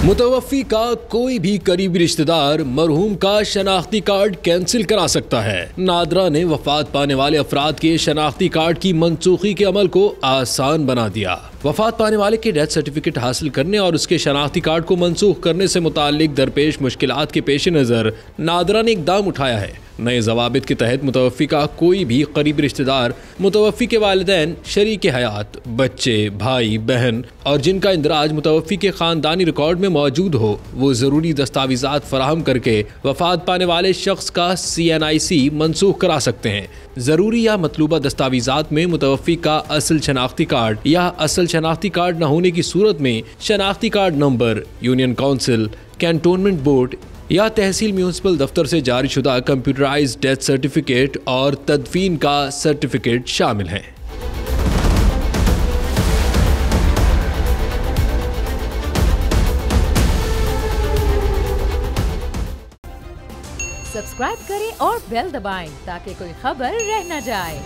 मुतवफ़्फ़ी का कोई भी करीबी रिश्तेदार मरहूम का शनाख्ती कार्ड कैंसिल करा सकता है। नादरा ने वफात पाने वाले अफराद के शनाख्ती कार्ड की मनसूखी के अमल को आसान बना दिया। वफात पाने वाले के डेथ सर्टिफिकेट हासिल करने और उसके शनाख्ती कार्ड को मनसूख करने से मुताल्लिक दरपेश मुश्किलात के पेश नज़र नादरा ने इक़दाम उठाया है। नए ज़वाबित के तहत मुतवफ़्फ़ी का कोई भी करीबी रिश्तेदार मुतवफ़्फ़ी के वालिदैन, शरीक हयात, बच्चे, भाई बहन और जिनका इंदराज मुतवफ़्फ़ी के ख़ानदानी रिकॉर्ड में मौजूद हो, वो ज़रूरी दस्तावेज़ात फराहम करके वफात पाने वाले शख्स का CNIC मनसूख करा सकते हैं। ज़रूरी या मतलूबा दस्तावेज़ात में मुतवफ़्फ़ी का असल शनाख्ती कार्ड या असल शनाख्ती कार्ड न होने की सूरत में शनाख्ती card number, union council, cantonment board या तहसील म्यूनिसिपल दफ्तर से जारी शुदा कंप्यूटराइज्ड डेथ सर्टिफिकेट और तदफीन का सर्टिफिकेट शामिल हैं। सब्सक्राइब करें और बेल दबाएं ताकि कोई खबर रह न जाए।